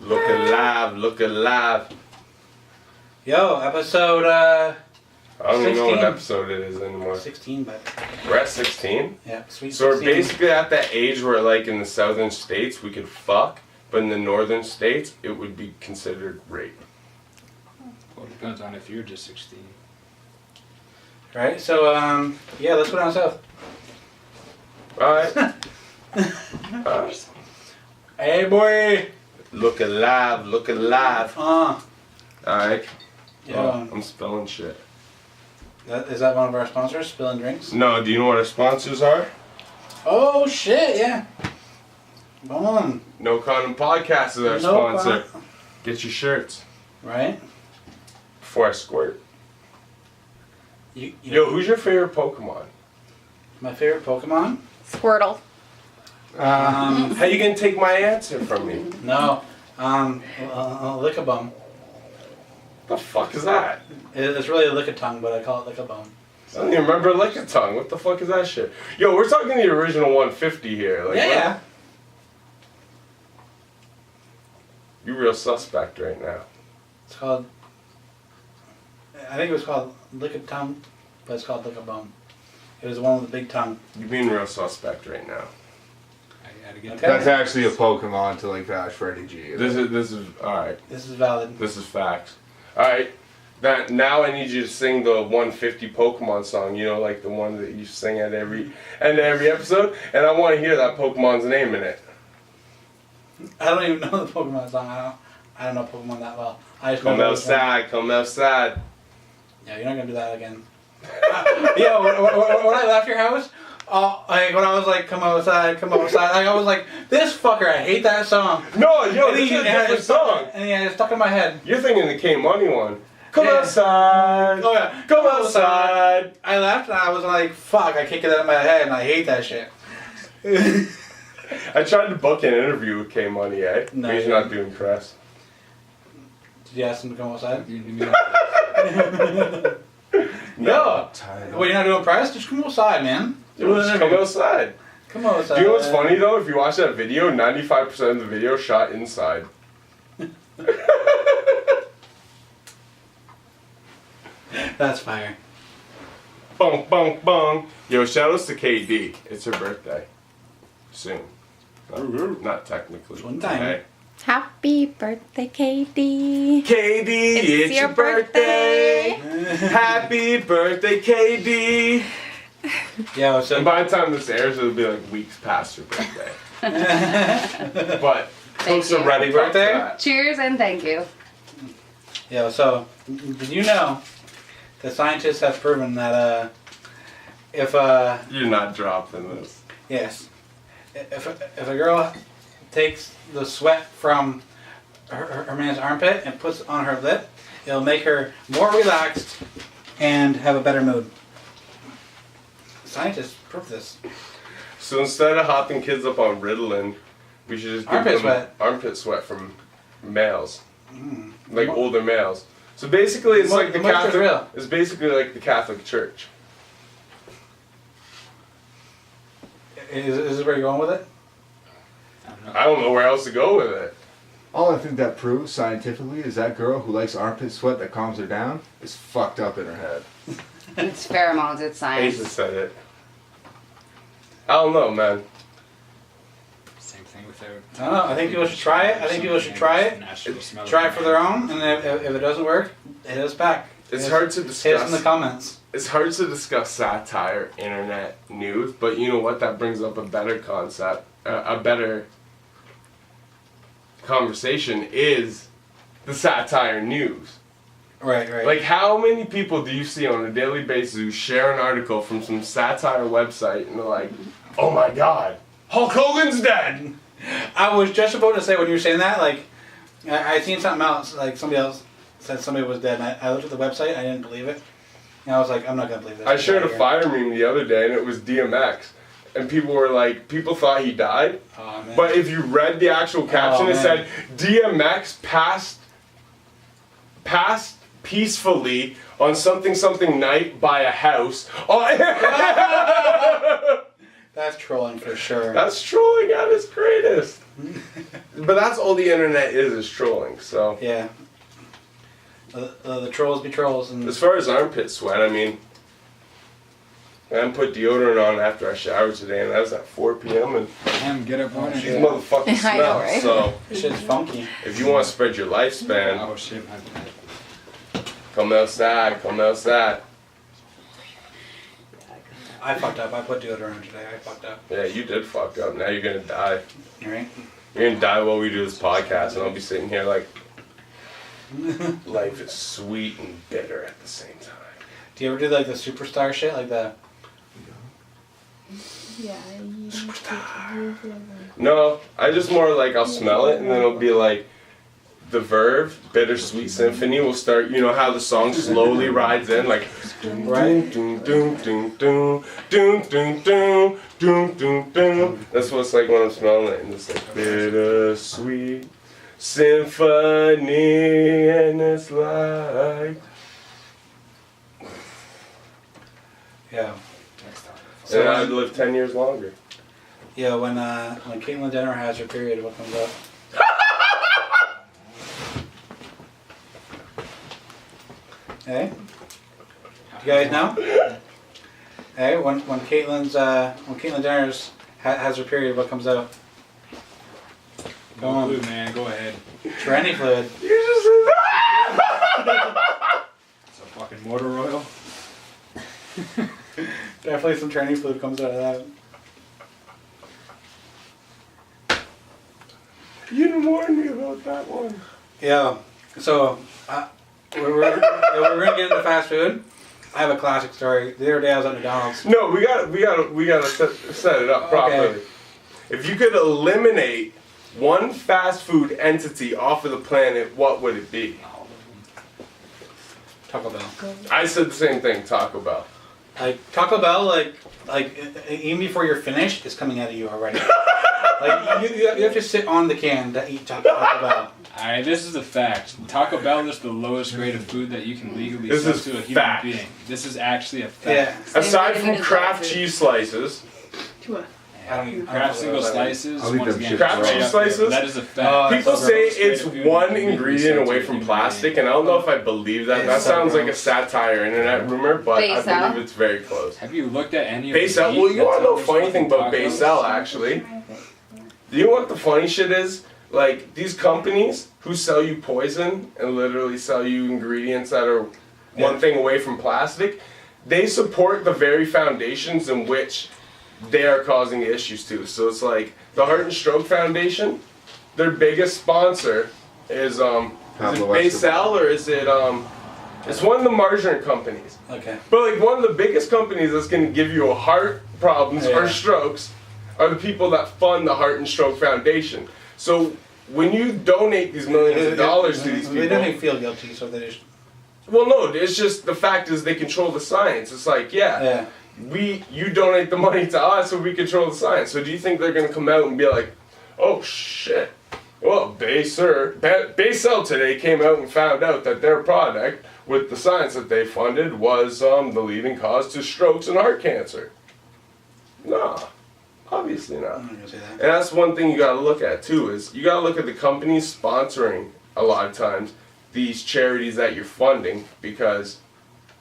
Look alive, look alive. Yo, episode I don't even know what 16. episode it is anymore. 16, but We're at 16? yeah, sweet. So we're 16. basically at that age where, like, in the southern states we could fuck, but in the northern states it would be considered rape. Well, it depends on if you're just 16. Right. So yeah, let's go down south. Alright. Alright. Hey, boy. Look alive, look alive. Alright. Yeah. Oh, I'm spilling shit. Is that one of our sponsors, Spilling Drinks? No, do you know what our sponsors are? Oh shit! Yeah. Come on. No Condom Podcast is our No sponsor. Get your shirts Right. before I squirt. You Yo, who's your favorite Pokemon? My favorite Pokemon? Squirtle. How you gonna take my answer from me? No. Lickabum. The fuck is that? It's really a Lickitung, but I call it Lickabum. I don't even remember Lickitung. What the fuck is that shit? Yo, we're talking the original 150 here. Like, Yeah. what? You real suspect right now. It's called. I think it was called Lickitung, but it's called Lickabum. It was the one with the big tongue. You being real suspect right now. I gotta get Okay. That's actually a Pokemon to like bash Freddy G. This is all right. This is valid. This is facts. All right. That now I need you to sing the 150 Pokemon song. You know, like the one that you sing at every end of every episode, and I want to hear that Pokemon's name in it. I don't even know the Pokemon song. I don't know Pokemon that well. I just Come know those ones. outside, come outside. Yeah, you're not gonna do that again. Yeah, when I left your house, like when I was like, come outside, like, I was like, this fucker, I hate that song. No, yo, And this is a different song. And yeah, it's stuck in my head. You're thinking the K Money one. Come Yeah. outside. Oh yeah, Come outside. I left and I was like, fuck, I can't get that in my head and I hate that shit. I tried to book an interview with K Money, eh? No, He's you not didn't. doing press. Did you ask him to come outside? No. Well, you're not doing press? Just come outside, man. Just come outside. Come outside. Do you know what's funny though? If you watch that video, 95% of the video shot inside. That's fire. Bong, bong, bong. Yo, shout outs to KD. It's her birthday. Soon. Not technically. One time. Okay. Happy birthday, KD. KD, it's your birthday. Happy birthday, KD. Yeah, so And by the time this airs, it'll be like weeks past your birthday. But folks are you. ready Happy for birthday. that. Cheers and thank you. Yeah, so did you know that scientists have proven that if You're not dropping this. yes, if a girl takes the sweat from her man's armpit and puts it on her lip, it'll make her more relaxed and have a better mood. Scientists prove this. So instead of hopping kids up on Ritalin, we should just give Armpit them sweat. armpit sweat from males, Mm. like older males. So basically, it's like the moisture's Catholic. real. It's basically like the Catholic Church. Is this where you're going with it? I don't know where else to go with it. All I think that proves scientifically is that girl who likes armpit sweat that calms her down is fucked up in her head. It's pheromones, it's Asa science. said it. I don't know, man. Same thing with their. I don't know. I think people should try it. I think people should try it. Try it for their own, and if it doesn't work, hit us back. It's Hit hard to us- Hit us in the discuss. comments. It's hard to discuss satire, internet news, but you know what? That brings up a better concept, a better conversation is the satire news. Right, right. Like, how many people do you see on a daily basis who share an article from some satire website and they're like, oh my god, Hulk Hogan's dead! I was just about to say when you were saying that, like, I seen something else, like somebody else said somebody was dead, and I looked at the website, I didn't believe it. And I was like, I'm not gonna believe this. I shared a Here. fire meme the other day and it was DMX. And people were like, people thought he died. Oh, man. But if you read the actual caption, Oh, it man. said DMX passed peacefully on something night by a house. Oh, That's trolling for sure. that's trolling at its greatest. But that's all the internet is trolling. So Yeah. The trolls be trolls, and as far as armpit sweat, I mean, I didn't put deodorant on after I showered today, and that was at 4 p.m. and Damn, get up on these it. motherfuckers I smell. know, right? So shit's funky. if you want to spread your lifespan, Oh shit, my bad. come outside. Come outside. I fucked up. I put deodorant today. I fucked up. Yeah, you did fuck up. Now you're gonna die. Right? You're gonna die while we do this podcast, and I'll be sitting here like, life is sweet and bitter at the same time. Do you ever do like the superstar shit, like the? Yeah. No, I just more like I'll smell it, and then it'll be like, the Verve, Bittersweet Symphony will start. You know how the song slowly rides in, like, Right. doom doom doom doom doom doom doom doom doom doom. That's what it's like when I'm smelling it, and it's like bittersweet symphony, and it's like. Yeah. And I'd live 10 years longer. Yeah. When Caitlyn Jenner has her period, what comes up? Hey. You guys know? Hey, when Caitlyn Jenner's has her period, what comes out? Go No on. clue, man. Go ahead. Tranny fluid. You just said It's a fucking motor oil. Definitely some tranny fluid comes out of that. You didn't warn me about that one. Yeah. So we're gonna get into fast food. I have a classic story. The other day I was at McDonald's. No, we gotta set it up properly. Okay. If you could eliminate one fast food entity off of the planet, what would it be? Taco Bell. I said the same thing, Taco Bell. Like Taco Bell, like even before you're finished, it's coming out of you already. Like you have to sit on the can to eat Taco Bell. Alright, this is a fact. Taco Bell is the lowest grade of food that you can legally This sell is to a human fact. being. This is actually a Yeah. fact. Aside Same from way to Kraft food. cheese slices, To a I don't even. Kraft single slices, I'll eat once them again, shit Kraft right cheese up there. slices? That is a Oh, fact. people so say Lowest grade it's of food one you can legally ingredient sell to away a from human plastic, being. and I don't know if I believe that. It's That so sounds like a gross. satire internet rumor, but I Baysal? believe it's very close. Have you looked at any of Baysal, the well, you want to know a meat funny that's thing on about these tacos? Baysal, actually? Do you know what the funny shit is? Like, these companies who sell you poison and literally sell you ingredients that are one thing away from plastic, they support the very foundations in which they are causing issues to. So it's like, the Heart and Stroke Foundation, their biggest sponsor is it Pablo Baysal Escobar. or is it, it's one of the margarine companies. Okay. But like one of the biggest companies that's going to give you a heart problems or Yeah. strokes are the people that fund the Heart and Stroke Foundation. So when you donate these millions of dollars to these They don't people, even feel guilty, so they just. well, no, it's just the fact is they control the science. It's like, Yeah. you donate the money to us, so we control the science. So do you think they're going to come out and be like, oh shit, well, Baysal today came out and found out that their product with the science that they funded was the leading cause to strokes and heart cancer? Nah, obviously not. I'm not gonna say that. And that's one thing you gotta look at too, is you gotta look at the companies sponsoring a lot of times these charities that you're funding, because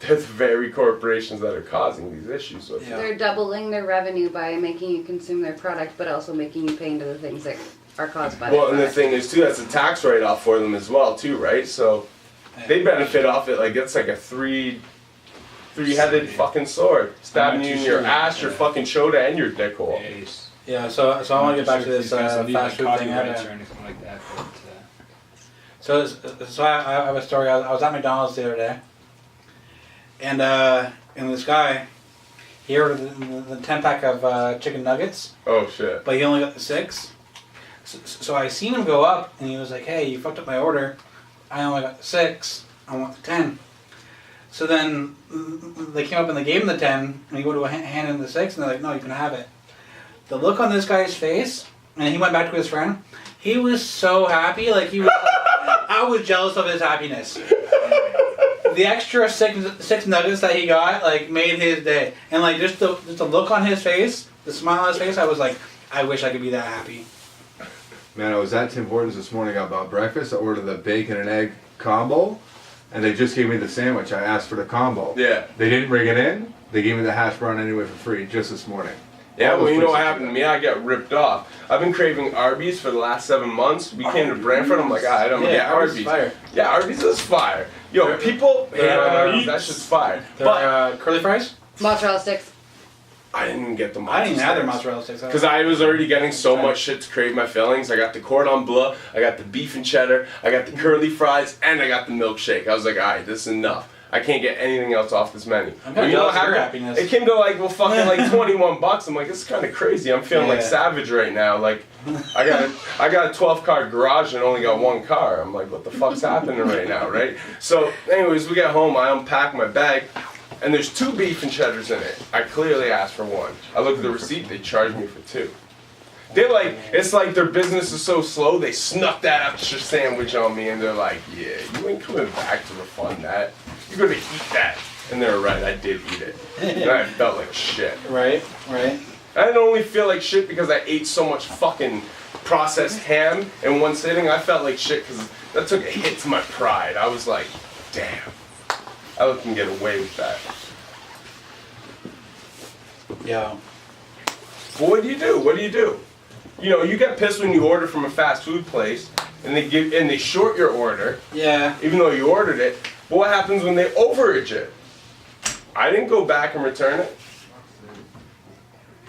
they're the very corporations that are causing these issues with Yeah. They're doubling their revenue by making you consume their product, but also making you pay into the things that are caused by Well, their and the product. thing is too, that's a tax write-off for them as well too, right? So they benefit off it like it's like a three-headed fucking sword, stabbing not you too in your sure. ass, your fucking chota, and your dick hole. Yes. Yeah. So I want to get back to this fast food thing. Copyrights or anything like that. But, So I have a story. I was at McDonald's the other day, and this guy, he ordered the 10-pack of chicken nuggets, Oh shit. but he only got the 6. So I seen him go up, and he was like, "Hey, you fucked up my order. I only got the 6. I want the 10." So then they came up and they gave him the 10, and he went to hand him the 6, and they're like, "No, you can have it." The look on this guy's face, and he went back to his friend. He was so happy, like he was. I was jealous of his happiness. The extra six nuggets that he got, like, made his day, and like just the look on his face, the smile on his face. I was like, I wish I could be that happy. Man, I was at Tim Hortons this morning. I bought breakfast. I ordered the bacon and egg combo, and they just gave me the sandwich. I asked for the combo. Yeah. They didn't bring it in. They gave me the hash brown anyway for free just this morning. Yeah, All well, those you know what places happened do to me? I got ripped off. I've been craving Arby's for the last 7 months. We came to Brantford. I'm like, I don't get Arby's. Fire. Yeah, Arby's is fire. Yo, people hate on Arby's. That shit's fire. Their, But curly fries? Mozzarella sticks. I didn't get the I didn't even have their mozzarella mozzarella sticks. because I was already getting so much shit to crave my fillings. I got the cordon bleu, I got the beef and cheddar, I got the curly fries, and I got the milkshake. I was like, alright, this is enough. I can't get anything else off this menu. I'm But kinda you know what jealous of your happened? happiness. It came to like, well, fucking like $21. I'm like, this is kind of crazy. I'm feeling like Yeah. savage right now. Like, I got a 12-car garage and only got one car. I'm like, what the fuck's happening right now, right? So, anyways, we get home. I unpack my bag. And there's 2 beef and cheddars in it. I clearly asked for 1. I look at the receipt, they charged me for 2. They're like, it's like their business is so slow, they snuck that extra sandwich on me and they're like, yeah, you ain't coming back to refund that. You're gonna eat that. And they're right, I did eat it. And I felt like shit. Right. I didn't only feel like shit because I ate so much fucking processed ham in one sitting. I felt like shit because that took a hit to my pride. I was like, damn. I can get away with that. Yeah. But what do you do? What do you do? You know, you get pissed when you order from a fast food place and they short your order, Yeah. even though you ordered it. But what happens when they overage it? I didn't go back and return it.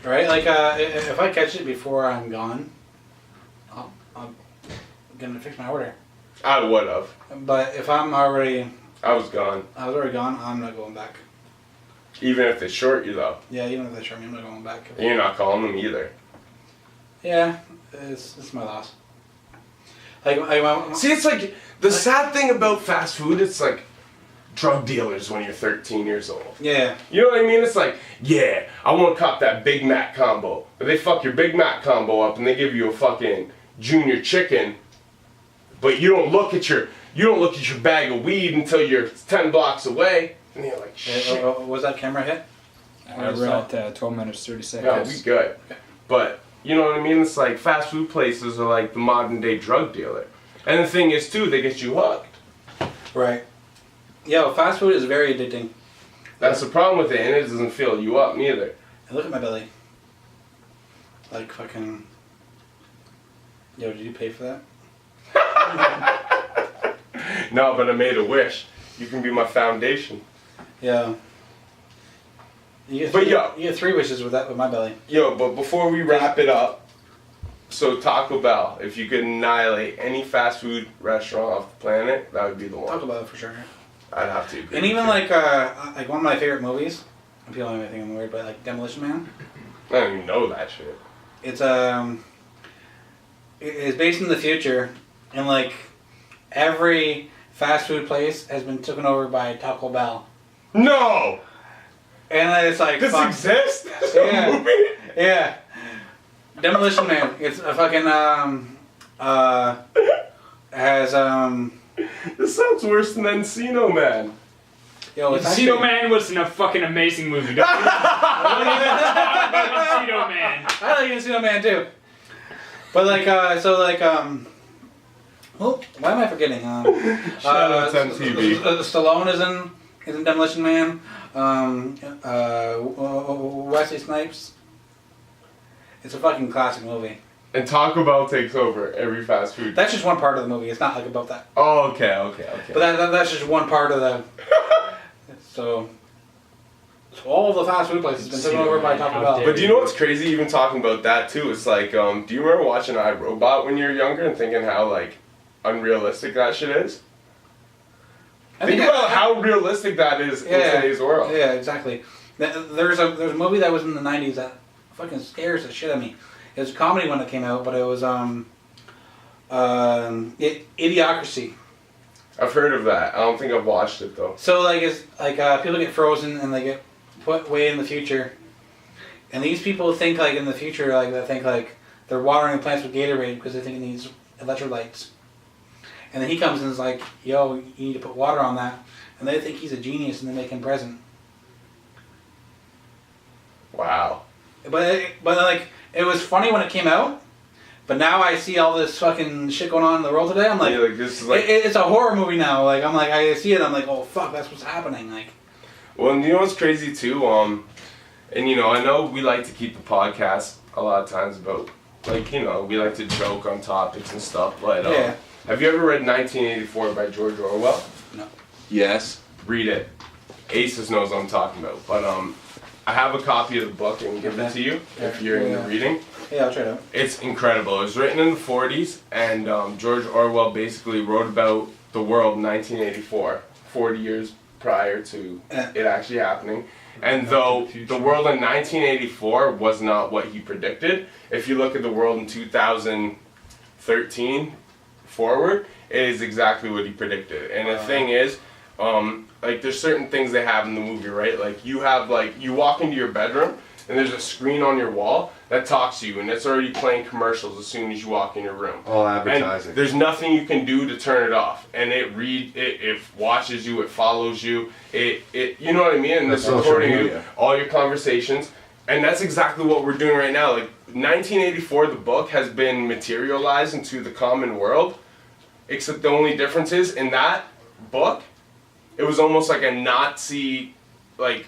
Right? Like, if I catch it before I'm gone, I'm gonna fix my order. I would have. But if I'm already, I was gone. I was already gone, I'm not going back. Even if they short you though. Yeah, even if they show me, I'm not going back. And you're not calling them either. Yeah, it's my loss. Like, See, it's like the sad thing about fast food, it's like drug dealers when you're 13 years old. yeah, You know what I mean? It's like, yeah, I want to cop that Big Mac combo. But they fuck your Big Mac combo up and they give you a fucking junior chicken, but you don't look at your bag of weed until you're 10 blocks away, and you're like, shit. was that camera hit? We're at 12 minutes, 30 No, seconds. we good. But you know what I mean? It's like fast food places are like the modern day drug dealer. And the thing is too, they get you hooked. Right. Yeah, well, fast food is very addicting. That's the problem with it, and it doesn't fill you up neither. And look at my belly. Like fucking. Yo, did you pay for that? No, but I made a wish. You can be my foundation. Yeah. You get But three, yo. you get 3 wishes with that with my belly. Yo, but before we wrap it up, so Taco Bell, if you could annihilate any fast food restaurant off the planet, that would be the one. Talk about it for sure. I'd have to agree. And even with like one of my favorite movies. People might think I'm weird, but like Demolition Man. you. I don't even know that shit. It's it's based in the future, and like every fast food place has been taken over by Taco Bell. No! And then it's like This fuck. exists? Yeah. Movie? Yeah. Demolition Man. It's a fucking has This sounds worse than Encino Man. yo, it's Encino actually, Man was a fucking amazing movie. Don't Encino Man. I like Encino Man too. But like oh, why am I forgetting? Shout out to MTV. Stallone is in Demolition Man. Wesley Snipes. It's a fucking classic movie. And Taco Bell takes over every fast food. That's just one part of the movie. It's not like about that. Oh, okay. But that's just one part of the. So all of the fast food places have been taken over by Taco How Bell. dare But do you know what's crazy? Even talking about that too, it's like, do you remember watching iRobot when you were younger and thinking how like unrealistic that shit is? Think about how realistic that is in today's world. Yeah, exactly. There's a movie that was in the '90s that fucking scares the shit out of me. It was a comedy when it came out, but it was Idiocracy. I've heard of that. I don't think I've watched it though. So like it's like people get frozen and they get put way in the future, and these people think like in the future like they think like they're watering the plants with Gatorade because they think it needs electrolytes, and then he comes and is like, "Yo, you need to put water on that," and they think he's a genius and they make him president. Wow. But like it was funny when it came out, But now I see all this fucking shit going on in the world today. I'm like, Yeah, like this is like. it's a horror movie now. Like I'm like, I see it. I'm like, oh fuck, that's what's happening. Like, Well, and you know what's crazy too? And you know, I know we like to keep the podcast a lot of times about, like, you know, we like to joke on topics and stuff. But Yeah. have you ever read 1984 by George Orwell? No. Yes. Read it. Aces knows what I'm talking about. But I have a copy of the book and give it to you if you're into reading. Yeah, I'll try to. It's incredible. It was written in the 40s, and George Orwell basically wrote about the world in 1984, 40 years prior to it actually happening. And though the world in 1984 was not what he predicted, if you look at the world in 2013 forward, it is exactly what he predicted. And the thing is, like, there's certain things they have in the movie, right? Like, you have, like, you walk into your bedroom, and there's a screen on your wall that talks to you, and it's already playing commercials as soon as you walk in your room. All And advertising. there's nothing you can do to turn it off, and it watches you, it follows you, it you know what I mean, and The it's social recording you, media. all your conversations, and that's exactly what we're doing right now. Like 1984, the book has been materialized into the common world, except the only difference is in that book, it was almost like a Nazi, like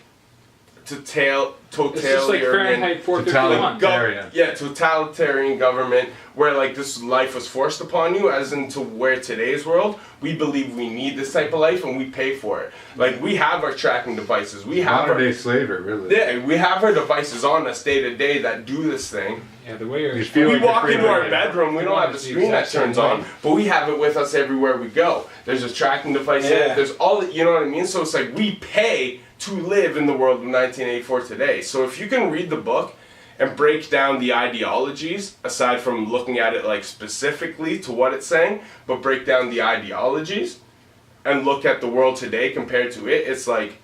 It's just like totalitarian. Fahrenheit 451. Totalitarian. Totalitarian government where like this life was forced upon you, as into where today's world, we believe we need this type of life and we pay for it. Like we have our tracking devices, we have Modern day slavery, really. we have our devices on us day to day that do this thing. Yeah, the way you're You feel We like you're walk free into our to bedroom, we don't have the screen that turns on, but we have it with us everywhere we go. There's a tracking device in Yeah. it, there's all, you know what I mean? So it's like we pay to live in the world of 1984 today. So if you can read the book and break down the ideologies, aside from looking at it like specifically to what it's saying, but break down the ideologies and look at the world today compared to it, it's like,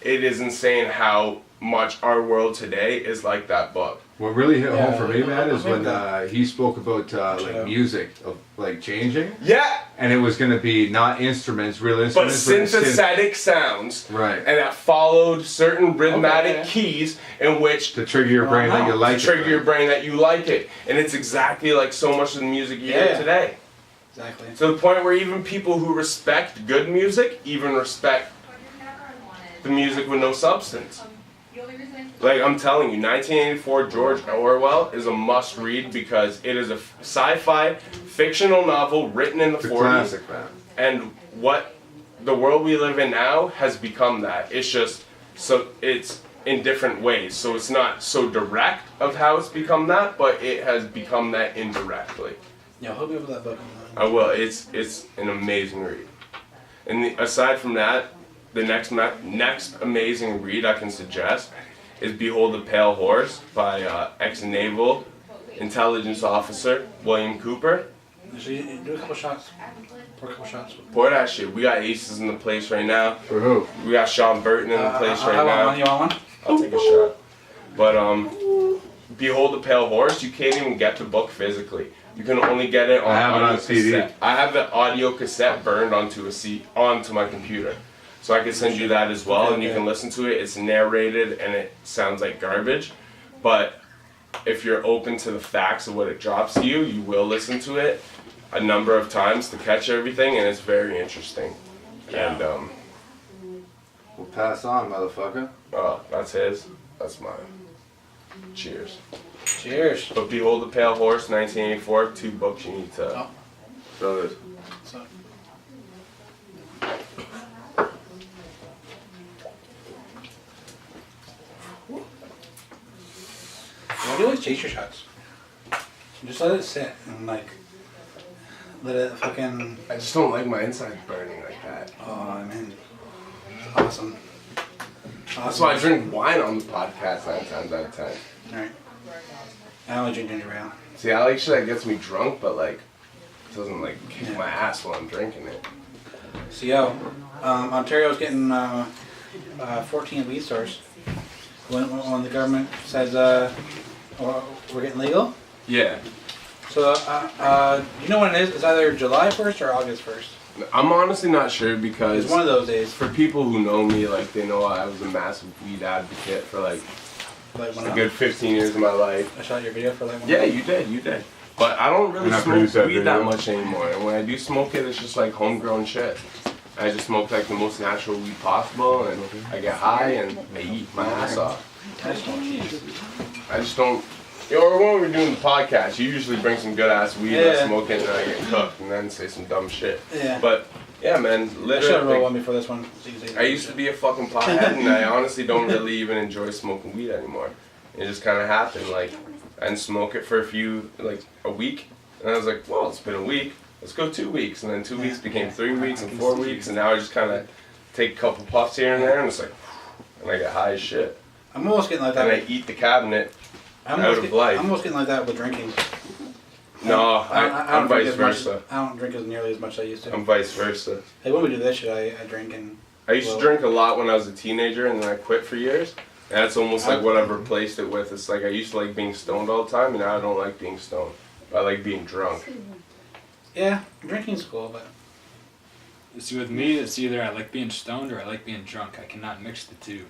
it is insane how much our world today is like that book. What really hit home for me, Yeah, man, is I when think he spoke about Yeah. like music of like changing, Yeah, and it was going to be not instruments, real but instruments, synthetic sounds. right, And that followed certain rhythmic Okay. keys in which to trigger your brain that you To like to trigger it, your right? brain that you like it. And it's exactly like so much of the music you hear Yeah. today. Exactly. To the point where even people who respect good music even respect the music with no substance. Like I'm telling you, 1984 George Orwell is a must read because it is a sci-fi fictional novel written in the It's a 40s. classic, man. And what the world we live in now has become that. It's just so it's in different ways. So it's not so direct of how it's become that, but it has become that indirectly. Yeah, hook me up with that book. I will. It's an amazing read. And aside from that, the next amazing read I can suggest is Behold the Pale Horse by ex-naval intelligence officer William Cooper. Actually, do a couple shots. Pour a couple shots. Pour that shit. We got aces in the place right now. For who? We got Sean Burton in the place I right want now. one. You want one? I'll take a shot. But Behold the Pale Horse, you can't even get the book physically. You can only get it on I have it on audio CD. cassette. I have the audio cassette burned onto my computer. So I can send you that as well, and you Okay. can listen to it. It's narrated and it sounds like garbage. But if you're open to the facts of what it drops to you, you will listen to it a number of times to catch everything, and it's very interesting. Yeah. And We'll pass on, motherfucker. oh, that's his. That's mine. Cheers. Cheers. But Behold the Pale Horse, 1984, 2 books you need to. Oh. So there's So, why do you always chase your shots? Just let it sit and like let it fucking. I just don't like my insides burning like that. Oh man, it's awesome. That's why I drink wine on the podcast 9 times out of 10. All right. I only drink ginger ale. See, I like shit that gets me drunk, but like, it doesn't like kick Yeah. my ass while I'm drinking it. So yo, Ontario's getting 14 weed stores. When the government says we're getting legal. Yeah. So you know when it is? It's either July 1st or August 1st. I'm honestly not sure because It's one of those days. for people who know me, like they know I was a massive weed advocate for like Like when a good 15 years of my life. I shot your video for like one. Yeah, you did. But I don't really And I smoke produce that weed that video. much anymore. And when I do smoke it, it's just like homegrown shit. I just smoke like the most natural weed possible, and I get high and I eat my ass off. I just don't eat. I just don't. You know, when we're doing the podcast, you usually bring some good ass weed, and I Yeah. smoke it, and then I get cooked, and then say some dumb shit. Yeah. But yeah, man, I should have literally. rolled one before this one. I used to be a fucking pothead, and I honestly don't really even enjoy smoking weed anymore. It just kind of happened. Like, I didn't smoke it for a week, and I was like, well, it's been a week. Let's go 2 weeks, and then 2 weeks became 3 weeks and 4 weeks, and now I just kind of take a couple puffs here and there, and it's like, and I get high as shit, I'm almost getting like and I that. eat the cabinet. I'm out of life. I'm almost getting like that with drinking. No, I I'm don't drink vice as much. versa. I don't drink as nearly as much as I used to. I'm vice versa. Like when we do this shit, I drink and. I used to Well- drink a lot when I was a teenager, and then I quit for years. And that's almost like what I've replaced it with. It's like I used to like being stoned all the time, and now I don't like being stoned. I like being drunk. Yeah, drinking's cool, but See, with me, it's either I like being stoned or I like being drunk. I cannot mix the two.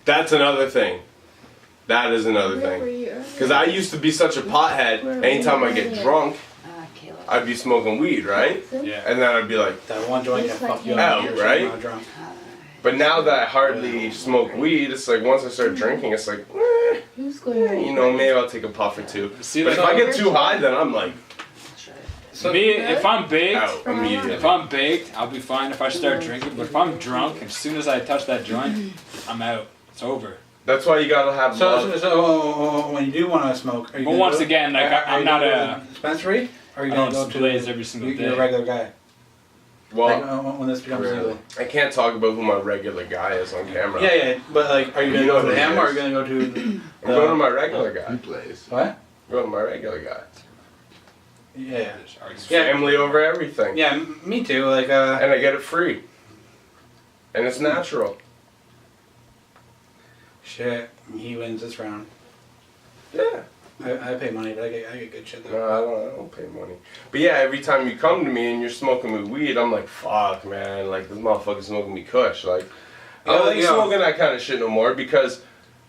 That's another thing. That is another thing. Because I used to be such a pothead, anytime I get drunk, Caleb. I'd be smoking weed, right? Yeah. And then I'd be like, that one joint can fuck you Out, up. You're right? not drunk. but now that I hardly smoke weed, it's like once I start drinking, it's like, Who's going you know, maybe I'll take a puff or two. See, But if I get too high, then I'm like, So, me, if I'm baked, out immediately. if I'm baked, I'll be fine if I start drinking. But if I'm drunk, as soon as I touch that joint, I'm out. It's over. That's why you gotta have so, love. when you do want to smoke, are you But gonna once go- again, like, are I'm you not gonna go a- to the dispensary, or are you I gonna don't go to blaze every single you're a day. regular guy? Well, Like, when this becomes Really? legal. I can't talk about who my regular guy is on camera. Yeah, yeah, but like, are you gonna You go know to who him, he or are is. you gonna go to the, I'm going to my regular You guy. plays. what? I'm going to my regular guy. Yeah, Yeah. Family over everything. yeah, me too. Like, And I get it free. And it's natural. shit, he wins this round. Yeah. I pay money, but I get good shit No, though. I don't pay money. But yeah, every time you come to me and you're smoking me weed, I'm like, fuck, man. Like, this motherfucker's smoking me kush. Like, I don't like Yeah. smoking that kind of shit no more because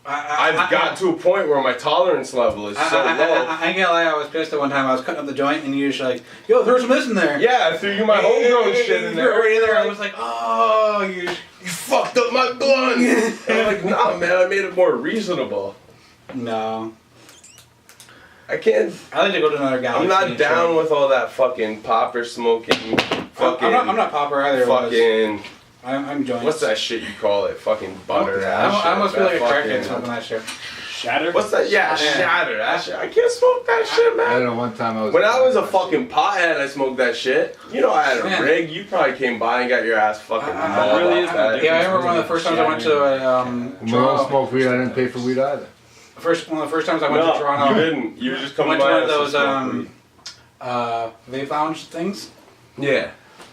I've got to a point where my tolerance level is so low. I ain't gonna lie, I was pissed at one time. I was cutting up the joint, and you were just like, "Yo, throw some of this in there." Yeah, I threw you my homegrown shit in You threw it there. right in there. I was like, "Oh, you." You fucked up my blunt. And I'm like, nah, man, I made it more reasonable. No, I can't. I like to go to another galaxy. I'm not and down shit. with all that fucking popper smoking. Fucking. I'm not popper either. Fucking. I'm joints. What's that shit you call it? Fucking butter ass shit. I almost feel like a That crackhead fucking- smoking that shit. Shatter? What's that? Yeah, Yeah. shatter. That shit. I can't smoke that shit, I man. know one time I was. When I was a fucking pothead, I smoked that shit. You know, I had a Man. rig. You probably came by and got your ass fucking I mauled really off is that. Yeah, I remember one of the first times I went to When I Toronto. smoked weed, I didn't pay for weed either. One of the first times I went No, to Toronto. you didn't. You were just I coming went to by. one of us to those smoke weed. vape lounge things. Yeah.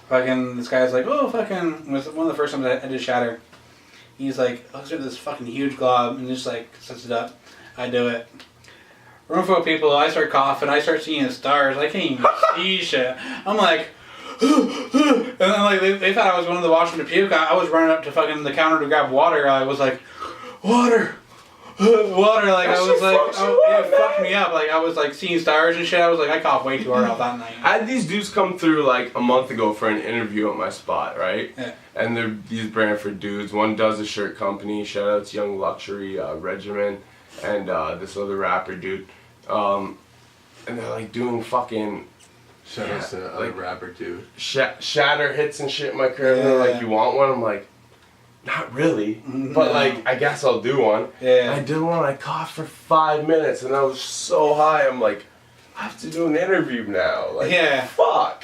Fucking, this guy's like, oh, fucking, it was one of the first times I did shatter. He's like, looks at this fucking huge glob and just like sets it up. I do it. Room full of people, I start coughing, I start seeing stars, I can't even see shit. I'm like, and then like they thought I was going to the washroom to puke. I was running up to fucking the counter to grab water. I was like, water. Water, like That I was shit like, fucks you up, it fucked man. me up. Like I was like seeing stars and shit. I was like, I coughed way too hard out that night. I had these dudes come through like a month ago for an interview at my spot, right? Yeah. And they're these Brantford dudes. One does a shirt company. Shout out to Young Luxury Regimen, and this other rapper dude. And they're like doing fucking Shout out to other like- rapper too. shatter hits and shit in my crib. And they're Yeah. like, "You want one?" I'm like, "Not really, but No. like I guess I'll do one." Yeah. I did one. I coughed for 5 minutes, and I was so high. I'm like, I have to do an interview now. Like, Yeah. fuck.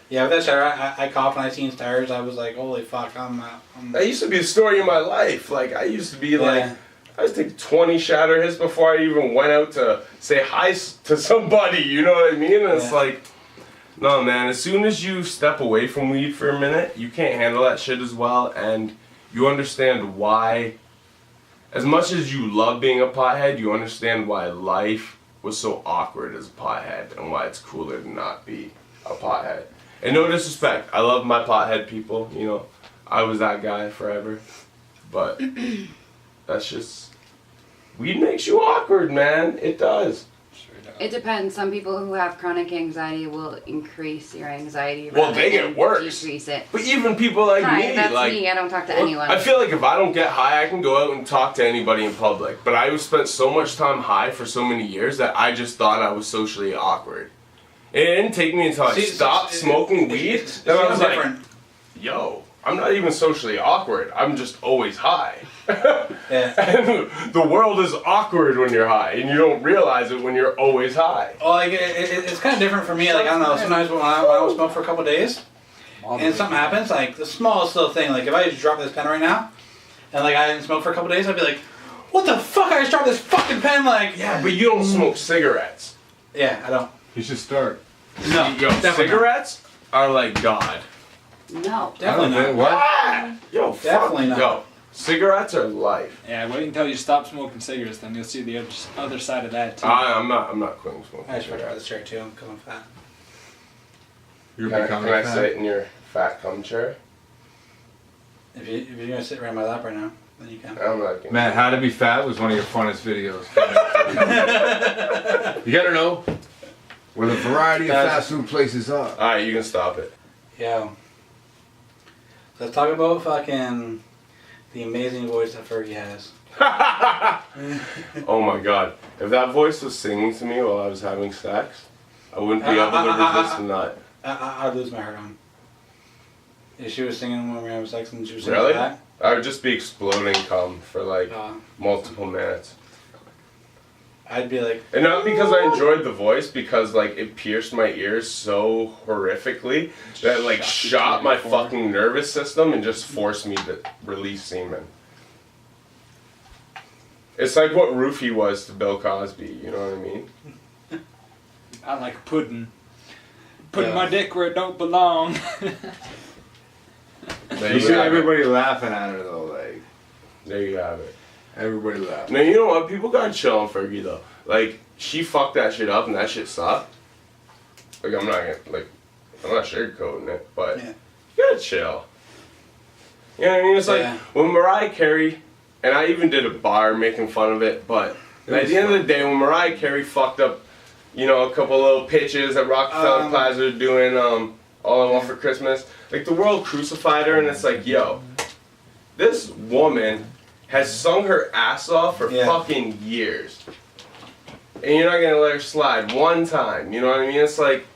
Yeah, with that shatter, I coughed and I seen stars. I was like, holy fuck, I'm That used to be a story in my life. Like, I used to be like, Yeah. I used to take 20 shatter hits before I even went out to say hi to somebody. You know what I mean? And it's Yeah. like, no, man. As soon as you step away from weed for a minute, you can't handle that shit as well, and you understand why. As much as you love being a pothead, you understand why life was so awkward as a pothead and why it's cooler to not be a pothead. And no disrespect, I love my pothead people. You know, I was that guy forever, but that's just weed makes you awkward, man. It does. Straight It depends. Some people who have chronic anxiety will increase your anxiety. Well, rather they get than worse. Decrease it. But even people like Hi, me, that's like me. I don't talk to anyone. I feel like if I don't get high, I can go out and talk to anybody in public. But I spent so much time high for so many years that I just thought I was socially awkward. It didn't take me until I stopped smoking weed that I was like, different. yo, I'm not even socially awkward. I'm just always high. Yeah. And the world is awkward when you're high, and you don't realize it when you're always high. Well, like it's kind of different for me. Like I don't know. Sometimes when I will smoke for a couple days, and something happens, like the smallest little thing. Like if I just drop this pen right now, and like I didn't smoke for a couple days, I'd be like, "What the fuck? I just dropped this fucking pen!" Like, Yeah, but you don't smoke cigarettes. yeah, I don't. You should start. No, Yo, definitely cigarettes are like God. No. Definitely I don't not. know, what? Ah! Yo, fuck. Definitely not. Yo, cigarettes are life. Yeah, wait until you stop smoking cigarettes, then you'll see the other side of that too. I'm not quitting smoking. I just forgot cigarettes. this chair too because I'm fat. You're Can becoming I fat. sit in your fat cum chair? If you're gonna sit right in my lap right now, then you can. I'm not gonna. Man, How to Be Fat was one of your funnest videos. You gotta know where the variety of fast food places are. Alright, you can stop it. Yeah. Let's talk about fucking the amazing voice that Fergie has. Oh my god. If that voice was singing to me while I was having sex, I wouldn't be able to resist the nut. I'd lose my heart on. If she was singing when we were having sex and she was singing Really? that, I would just be exploding cum for like multiple minutes. I'd be like, And not because I enjoyed the voice, because like it pierced my ears so horrifically that it like shot my fucking nervous system and just forced me to release semen. It's like what Roofie was to Bill Cosby, you know what I mean? I like pudding. Putting Yeah. my dick where it don't belong. There You see have it. everybody laughing at her though, like There you have it. everybody laughing. Now you know what? People gotta chill on Fergie though. Like she fucked that shit up and that shit sucked. Like I'm not sugarcoating it, but Yeah. you gotta chill. You know what I mean? It's like Yeah. when Mariah Carey, and I even did a bar making fun of it, but It at was the end fun. of the day, when Mariah Carey fucked up, you know, a couple little pitches at Rockefeller Plaza doing All I Want for Christmas, like the world crucified her, and it's like, yo, this woman has sung her ass off for Yeah. fucking years. And you're not gonna let her slide one time, you know what I mean? It's like,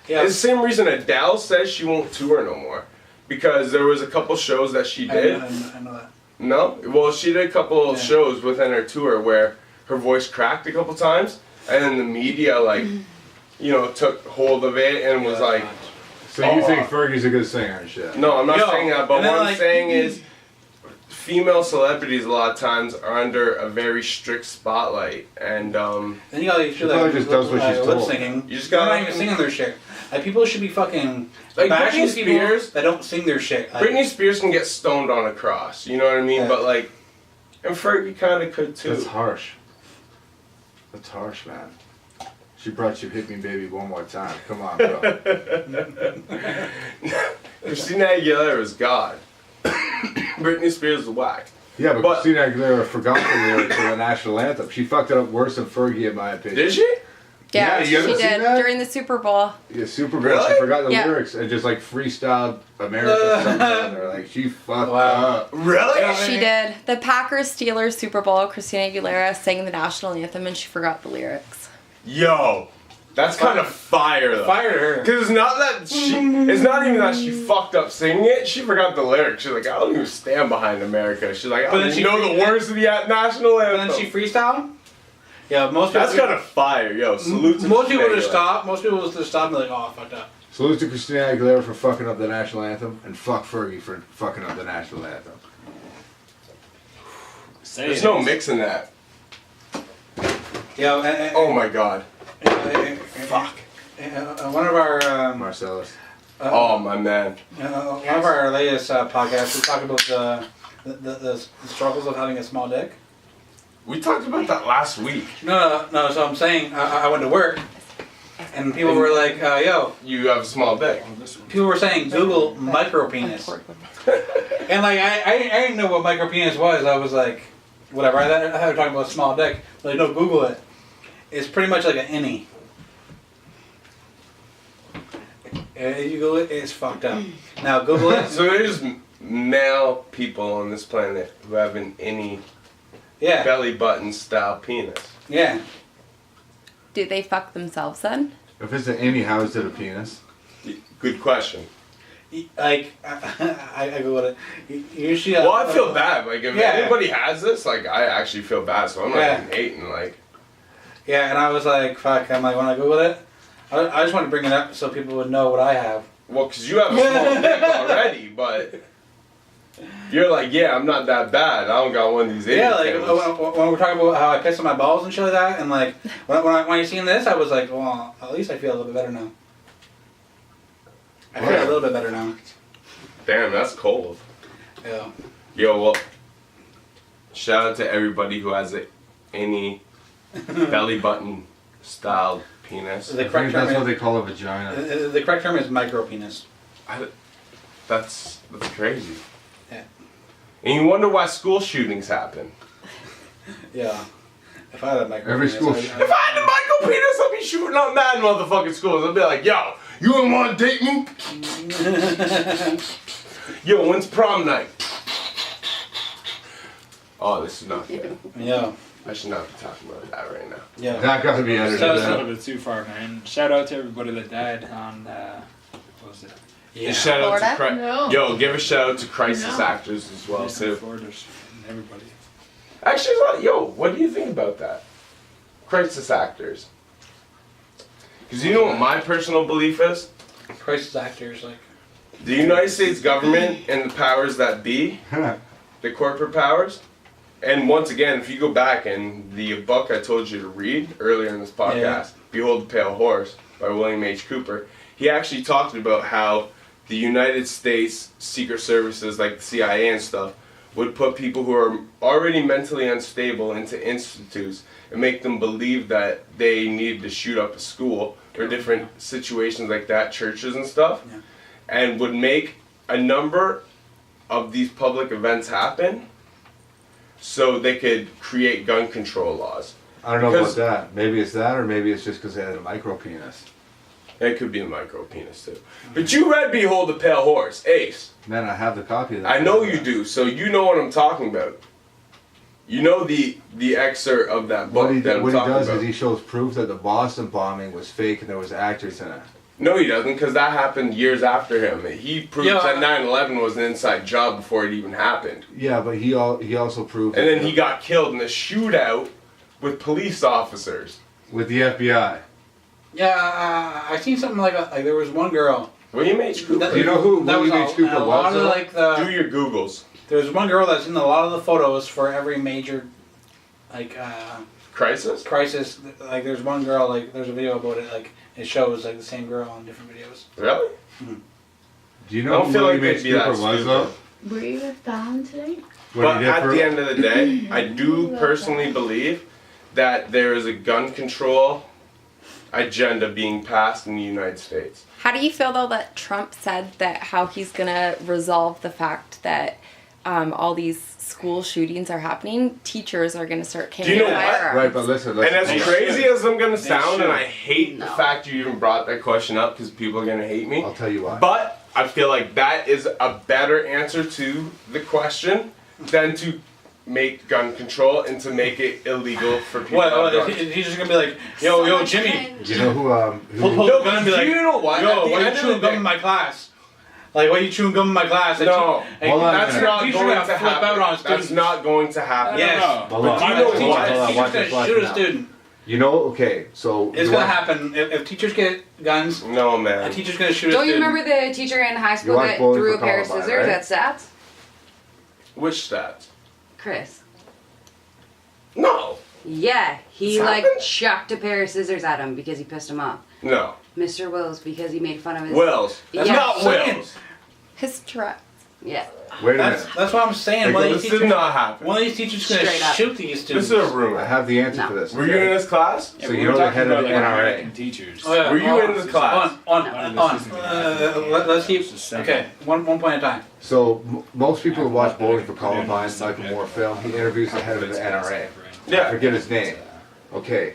yeah, it's the same reason Adele says she won't tour no more. Because there was a couple shows that she did. I know that. No? Well, she did a couple Yeah. shows within her tour where her voice cracked a couple times, and then the media, like, you know, took hold of it and was like, So you Oh, think Fergie's a good singer and shit? no, I'm not Yo, saying that, but and then, what I'm like, saying is, female celebrities a lot of times are under a very strict spotlight, and Then you gotta She probably just does what she's lip told. syncing. You just They're gotta- not even singing their shit. Like people should be fucking Like, bashing Britney people Spears- that don't sing their shit. Like, Britney Spears can get stoned on a cross, you know what I mean? Yeah. But like, and Fergie kind of could too. That's harsh. That's harsh, man. She brought you Hit Me Baby one more time. Come on, bro. Christina Aguilera is God. Britney Spears is whack. Yeah, but, But- Christina Aguilera forgot the lyrics to the national anthem. She fucked it up worse than Fergie, in my opinion. Did she? Yeah, Yeah, you she ever seen did that? during the Super Bowl. Yeah, super good. She Really? forgot the Yeah. lyrics and just like freestyled America something on there. Like she fucked Wow. up. Really? Yeah. She did. The Packers Steelers Super Bowl, Christina Aguilera sang the national anthem and she forgot the lyrics. Yo, that's kind of fire though. fired her. Cause it's not that it's not even that she fucked up singing it. She forgot the lyrics. She's like, I don't even stand behind America. She's like, I But don't then she even know the freaked- words of the national And anthem. then she freestyled. Yeah, most people. That's kind of fire, yo. Salute to Most people Christina just Aguilera. stop. Most people just stop and be like, "Oh, I fucked up." Salute to Christina Aguilera for fucking up the national anthem, and fuck Fergie for fucking up the national anthem. Say There's it. no mixing that. Yeah. Oh my god. Fuck. One of our Marcellus. Oh my man. one of our latest podcasts, we talk about the struggles of having a small dick. We talked about that last week. No. So I'm saying I went to work, and people were like, "Yo," You have a small dick. people were saying Google micro penis, and like I didn't know what micro penis was. I was like, whatever. I thought we were talking about small dick. Like, no, Google it. It's pretty much like an innie. You Google it, it's fucked up. Now Google it. So there's male people on this planet who have an innie Yeah, belly button style penis. yeah. Do they fuck themselves then? If it's an innie, how is it a penis? Good question. Like I Googled it. Usually. Well, I feel bad. Like if Yeah. anybody has this, like I actually feel bad. So I'm not Yeah. even hating. Like Yeah, and I was like, fuck. I'm like, when I Googled it, I just want to bring it up so people would know what I have. well, because you have a small dick already, but you're like, yeah, I'm not that bad. I don't got one of these. Yeah, like idiot things. when we're talking about how I piss on my balls and shit like that, and like when you seen this, I was like, well, at least I feel a little bit better now. I feel a little bit better now. Damn, that's cold. Yeah. Yo, well, shout out to everybody who has any belly button styled penis. The I correct think that's what term they call a vagina. is the correct term is micro penis. That's crazy. Yeah. And you wonder why school shootings happen. Yeah. If I had a micro Every penis, school If I had a micro penis, I'd be shooting up mad motherfucking schools. I'd be like, yo, you don't want to date me? Yo, when's prom night? Oh, this is not good. yeah. I should not be talking about that right now. Yeah. That got to be edited That was a out. little bit too far, man. Shout out to everybody that died on, what was it? Yeah. Shout out to Florida? No. Yo, give a shout out to crisis No. actors as well Jason too. Florida's and everybody. Actually, it's like, yo, what do you think about that? Crisis actors. Because you know what my personal belief is? Crisis actors like. The United States government and the powers that be, the corporate powers, and once again, if you go back in the book I told you to read earlier in this podcast, Yeah. Behold the Pale Horse by William H. Cooper, he actually talked about how the United States Secret Services, like the CIA and stuff, would put people who are already mentally unstable into institutes and make them believe that they needed to shoot up a school or different situations like that, churches and stuff, Yeah. and would make a number of these public events happen so they could create gun control laws. I don't know Because- about that. Maybe it's that, or maybe it's just because they had a micro penis. It could be a micro penis too. But you read Behold the Pale Horse, Ace. Man, I have the copy of that. I know you do, so you know what I'm talking about. You know the excerpt of that book What he, that I'm what he talking does about. is he shows proof that the Boston bombing was fake and there was actors in it. No, he doesn't, because that happened years after him. He proves Yeah. that 9/11 was an inside job before it even happened. Yeah, but he also proved. And that then he got killed in a shootout with police officers. with the FBI. Yeah, I seen something like that. Like there was one girl. William H. Cooper. Do you know who That was William H. all- Cooper a lot was, of though? like Do the. your Googles. There was one girl that's in a lot of the photos for every major, like Crisis? crisis. Like there's one girl. Like there's a video about it. Like it shows like the same girl on different videos. Really? Do you I know don't who feel like William they'd H. be that Cooper was, stupid. though? Were you with Don today? What But he did at for- the end of the day, I do personally believe that there is a gun control agenda being passed in the United States. How do you feel though that Trump said that how he's gonna resolve the fact that all these school shootings are happening? Teachers are gonna start Do you carrying know what? firearms. Right, but listen. And as They crazy should. as I'm gonna They sound, and should. I hate the No. fact you even brought that question up because people are gonna hate me. I'll tell you why. But I feel like that is a better answer to the question than to make gun control and to make it illegal for people. What? to have guns. He's just gonna be like, yo, Jimmy. You know who? Pull No, the gun and be do like, you know what? At yo, the why end you of chewing the gum day- in my class? Like, why you chewing gum in my class? Like, No. hey, Hold on a That's minute. not teacher going gonna to flip happen. out on That's students. not going to happen. Yes. No. Hold on. Do you know Hold on, what? hold on, Teacher's watch gonna this, watch shoot a this now. student. You know, okay, so It's you gonna watch- happen. If teachers get guns, No, a man. teacher's gonna shoot a Don't you student. remember the teacher in high school You watch that Bowling threw for a pair of Columbine, scissors right? at Stats? Which stats? Chris. No. Yeah, he This like happened? chucked a pair of scissors at him because he pissed him off. No. Mr. Wills because he made fun of his. Wills. That's Yeah. Not Wills. His Tourette's. Yeah. Wait a That's minute. that's what I'm saying. One of This these did teachers, not happen. one of these teachers gonna Straight up. shoot these This students. is a I rumor. have the answer No. for this. Were you in this class? Yeah, So we you were know the talking head of about the like NRA. American teachers. Oh, yeah. Were you in this class? Let's keep. Just a second. Okay, one point at a time. So most people who watch Bowling for Yeah. Columbine, Michael Moore film, he interviews the head of the NRA. I Yeah. forget his name. Okay.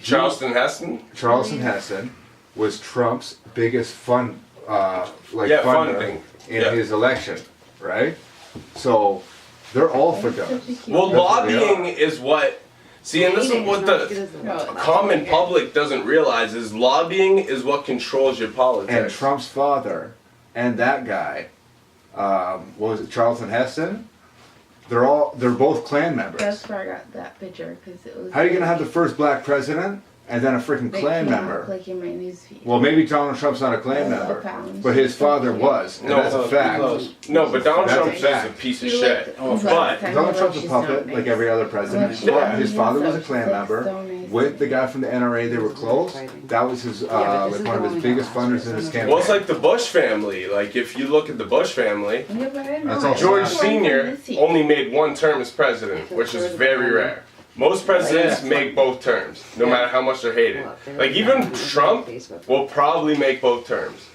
Charleston Heston. Charleston Heston was Trump's biggest funder funding. in Yeah. his election, right? So they're all for guns. Well, That's what they lobbying is what. See, and this is what the common public doesn't realize is lobbying is what controls your And politics. Trump's father and that guy, what was it, Charlton Heston? They're both Klan members. That's where I got that picture because it was. How are you gonna have the first black president and then a freaking They Klan came out, member? like in my newsfeed. Well, maybe Donald Trump's not a Klan That's member, the pounds. but his father was, and No, that's a Close, fact. close. No, but Donald That's a Trump's just a fact. piece of You shit. look- Oh, but- time Donald you Trump's a look, she's puppet, not like nice. every other president. Unless But she's his father was a nice, Klan she's member. so nice. With the guy from the NRA, they were close. That was his, but this like is one the of one his we biggest got last funders year, in his so campaign. Well, it's like the Bush family. Like, if you look at the Bush family, Yeah, but I know That's it. all George That's Sr. only made one term as president, which is very rare. Most presidents Yeah. make both terms, no matter how much they're hated. Like, even Trump will probably make both terms.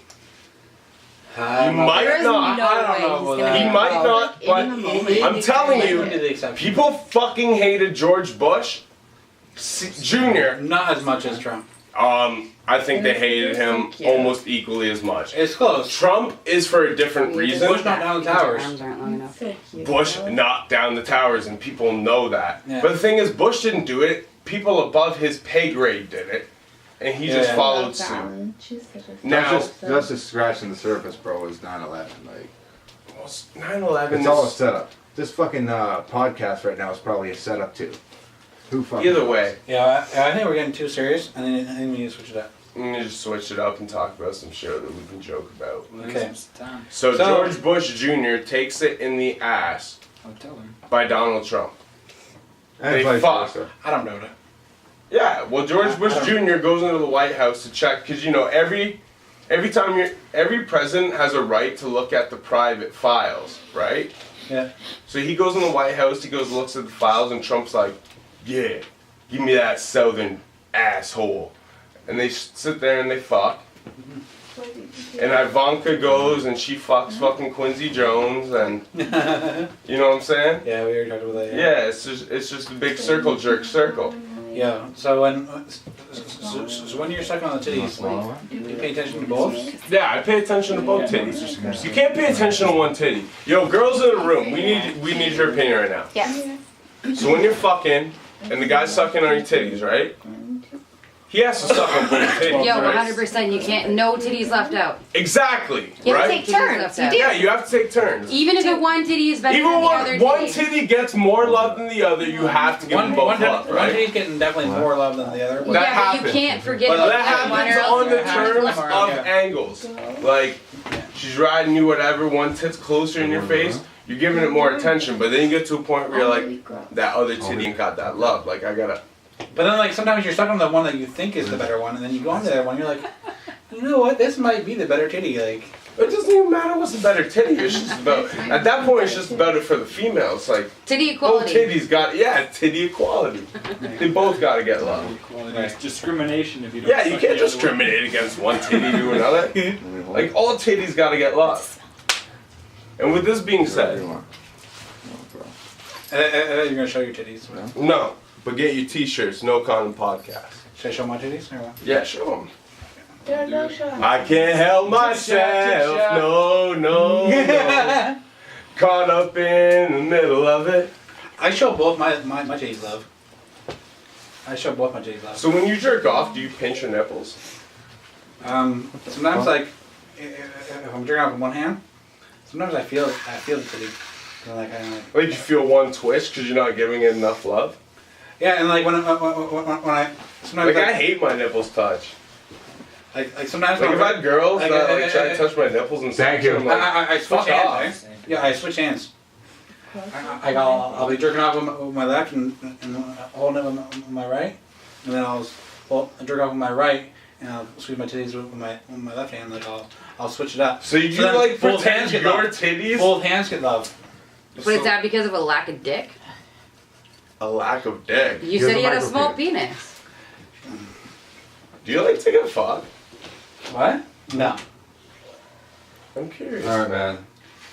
He might There is not. no I don't way know he's about gonna that. He get might involved. not, but In the moment. I'm telling Into you, the exception. people fucking hated George Bush Jr. Not as much as Trump. I think they hated him almost equally as much. It's close. Trump is for a different reason. Bush knocked down the towers. Arms aren't long enough. So cute. Bush knocked down the towers, and people know that. Yeah. But the thing is, Bush didn't do it. People above his pay grade did it, and he just Yeah. followed Love suit. Fallon. She's such a Now- That's just scratching the surface, bro, is 9/11. Like, Well, 9/11. it's all a setup. This fucking podcast right now is probably a setup too. Who fucking Either knows? way, Yeah, I think we're getting too serious, and then we need to switch it up. we need to just switch it up and talk about some shit that we can joke about. Okay. So, So- George Bush Jr. takes it in the ass I'll tell him. by Donald Trump. And They vice fuck. versa. I don't know it. Yeah, well, George Bush I don't- Jr. goes into the White House to check because every time every president has a right to look at the private files, right? Yeah. So he goes in the White House, he goes looks at the files, and Trump's like, "Yeah, give me that southern asshole," and they sit there and they fuck. And Ivanka goes and she fucks fucking Quincy Jones, and you know what I'm saying? Yeah, we already talked about that. Yeah, it's just a big circle jerk circle. Yeah. So when you're sucking on the titties, do you pay attention to both? Yeah, I pay attention to both titties. You can't pay attention to one titty. Yo, girls in the room, we need your opinion right now. Yes. So when you're fucking and the guy's sucking on your titties, right? He has to suck on both titties, Yo, right? 100%. You can't. No titties left out. Exactly, You have to right? take turns. You do. Yeah, you have to take turns. Even if it one titty is better Even than the other when one titty. titty gets more love than the other, you have to give them both love, One right? titty's getting definitely more love than the other. That Yeah, but happens. you can't forget But That that one or happens else on the you're terms More, of yeah. angles. Like, she's riding you, whatever, one tit's closer in your face, you're giving it more attention, but then you get to a point where you're like, that other titty ain't got that love. Like, I gotta. But then, like, sometimes you're stuck on the one that you think is the better one, and then you go on to that one, you're like, you know what, this might be the better titty. Like, It doesn't even matter what's the better titty. It's just about. At that point, it's just about it for the female. It's like, Titty both equality. titties got. Yeah, titty equality. They both gotta get love. There's discrimination if you don't. Yeah, you suck can't the other discriminate against one titty to another. Like, all titties gotta get love. And with this being said, you're gonna show your titties. no, but get your t-shirts, No Condom Podcast. Should I show my titties? Or what? Yeah, show them. There are no shots. I can't help myself, no, no, no. Caught up in the middle of it. I show both my titties love. I show both my titties love. So when you jerk off, do you pinch your nipples? Sometimes, like, if I'm jerking off with one hand, sometimes I feel the titty. And, like, Like you feel one twitch because you're not giving it enough love? yeah, and like when I sometimes Like I hate my nipples touch. like sometimes Like when if I had girls like, that like try to touch my nipples and Thank suck, you. I'm like, I switch fuck hands. off. Eh? Yeah, I switch hands. I'll be jerking off with my left and holding it with my right, and then I'll jerk off with my right and I'll squeeze my titties with my left hand. Like I'll switch it up. So you then like both pretend hands get your love. titties? Both hands get love. But is that because of a lack of dick? A lack of dick. You He has said a he had a micro small penis. Do you like to get fucked? What? No. I'm curious. Alright, man.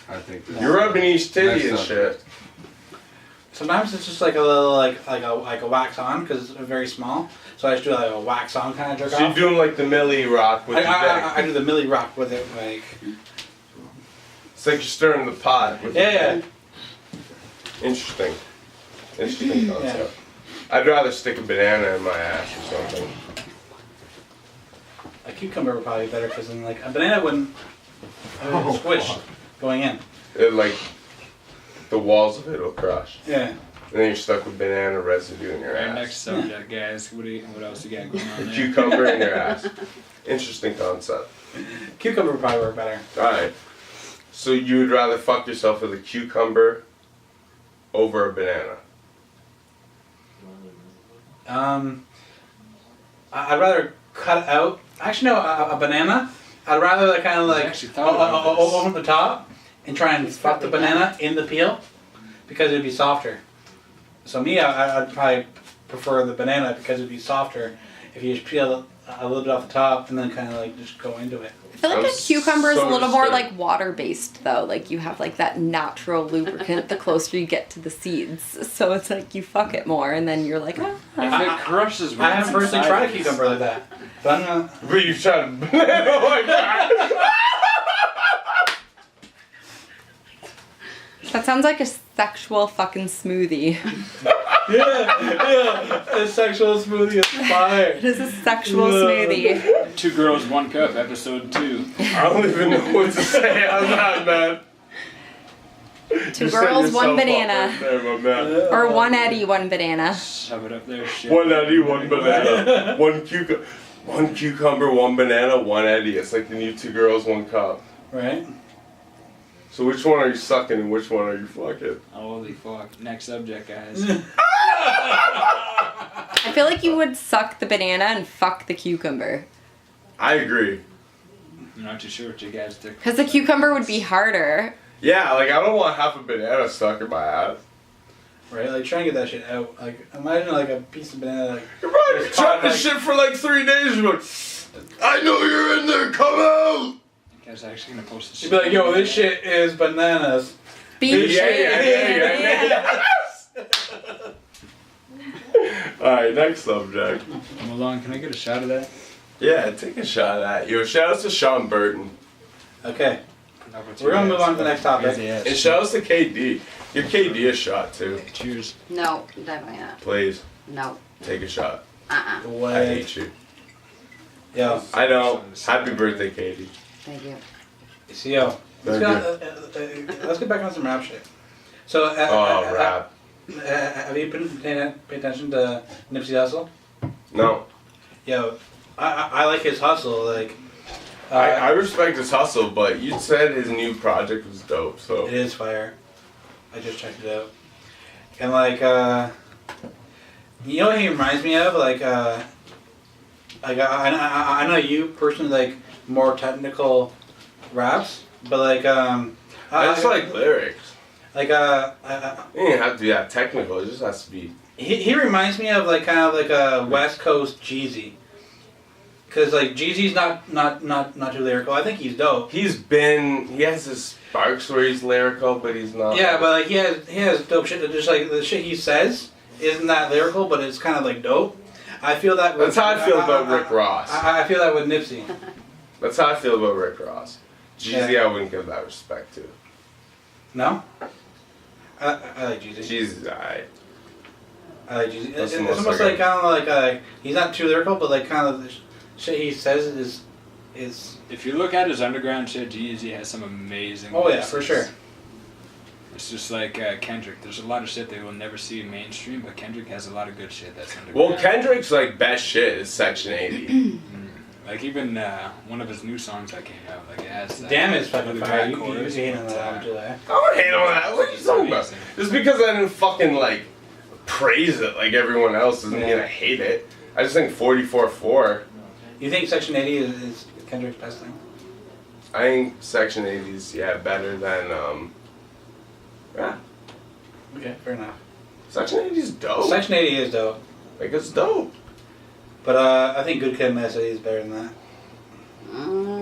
I think this You're rubbing each titty Next and up. shit. Sometimes it's just like a little like a wax on because it's very small. So I just do like a wax on kind of jerk So you're off. doing like the Millie rock with the dick. I do the Millie rock with it, like It's like you're stirring the pot. With the yeah. dick. Interesting concept. I'd rather stick a banana in my ass or something. A cucumber would probably be better because then like a banana wouldn't squish going in. It, like the walls of it will crush. Yeah. And then you're stuck with banana residue in your Alright, ass. next subject, guys. What else you got going on there? Cucumber in your ass. Interesting concept. Cucumber would probably work better. Alright. So you would rather fuck yourself with a cucumber over a banana? I'd rather cut out. Actually, no, a banana. I'd rather like kind of like actually thought about this. over the top and try and fuck the banana in the peel because it'd be softer. So me, I'd probably prefer the banana because it'd be softer if you just peel a little bit off the top and then kind of like just go into it. I feel like I'm a cucumber is a so little more disturbed. like water based though. Like you have like that natural lubricant the closer you get to the seeds. So it's like you fuck it more and then you're like, If it crushes I haven't personally inside tried a of it, cucumber like that, but I'm gonna. But you tried a banana like that? that sounds like a sexual fucking smoothie. Yeah, a sexual smoothie is fire. It is a sexual smoothie. 2 Girls, 1 Cup, episode 2. I don't even know what to say on that, man. Two You set girls, one yourself up banana. right there, my man. Or one Eddie, one banana. Shove it up there, shit. One Eddie, one banana. One cucumber, one banana, one Eddie. It's like the new 2 Girls, 1 Cup. Right? So which one are you sucking and which one are you fucking? Holy fuck. Next subject, guys. I feel like you would suck the banana and fuck the cucumber. I agree. I'm not too sure what you guys think. Because the cucumber would be harder. Yeah, like I don't want half a banana stuck in my ass. Right? Like try and get that shit out. Like imagine like a piece of banana like You're probably Just trying caught, this shit for like 3 days. You're like, I know you're in there. Come out. You guys actually gonna post this you'd shit? be like, yo, this shit is bananas. Beef Yeah. Alright, next subject. Come along, can I get a shot of that? Yeah, take a shot at that. Yo, shout out to Sean Burton. Okay. Put up with We're gonna your move ass. on to the next topic. Crazy ass And shit. shout out to KD. Give KD a shot too. Cheers. No, definitely not. Please, No. take a shot. Uh-uh. I Way. hate you. Yo. I know. Happy birthday, KD. Thank you. So yo, let's get back on some rap shit. So Oh, rap. have you been paying attention to Nipsey Hussle? No. Yo, I like his hustle. Like, I respect his hustle, but you said his new project was dope, so. it is fire. I just checked it out, and like, you know what he reminds me of? Like I know you personally like more technical raps, but like I just like lyrics. like You don't have to be that technical, it just has to be. he reminds me of like kind of like a West Coast Jeezy. Cause like Jeezy's not too lyrical. I think he's dope. He has his sparks where he's lyrical, but he's not. Yeah, but like he has dope shit that just like the shit he says isn't that lyrical, but it's kind of like dope. I feel that. That's how I feel about Rick Ross. I feel that with Nipsey. That's how I feel about Rick Ross. Jeezy, Yeah. I wouldn't give that respect to. No. I like Jeezy. Jeezy's alright. I like Jeezy. That's It's the most almost I like kind of like he's not too lyrical, but like kind of the shit he says is. If you look at his underground shit, Jeezy has some amazing. Oh yeah, verses. for sure. It's just like Kendrick. There's a lot of shit they will never see in mainstream, but Kendrick has a lot of good shit that's underground. Well, Kendrick's like best shit is Section 80. Like even one of his new songs that came out, like it has. Damn, it's fucking really fire. bad You chorus, hate on but, that album too, eh? I don't hate on that. What are you talking about? amazing. Just because I didn't fucking like praise it like everyone else doesn't mean I hate it. I just think 44-4. You think Section 80 is Kendrick's best thing? I think Section 80's better than yeah. Okay, fair enough. Section 80's dope. Section 80 is dope, Like it's dope. but I think Good Kid, Mad City is better than that.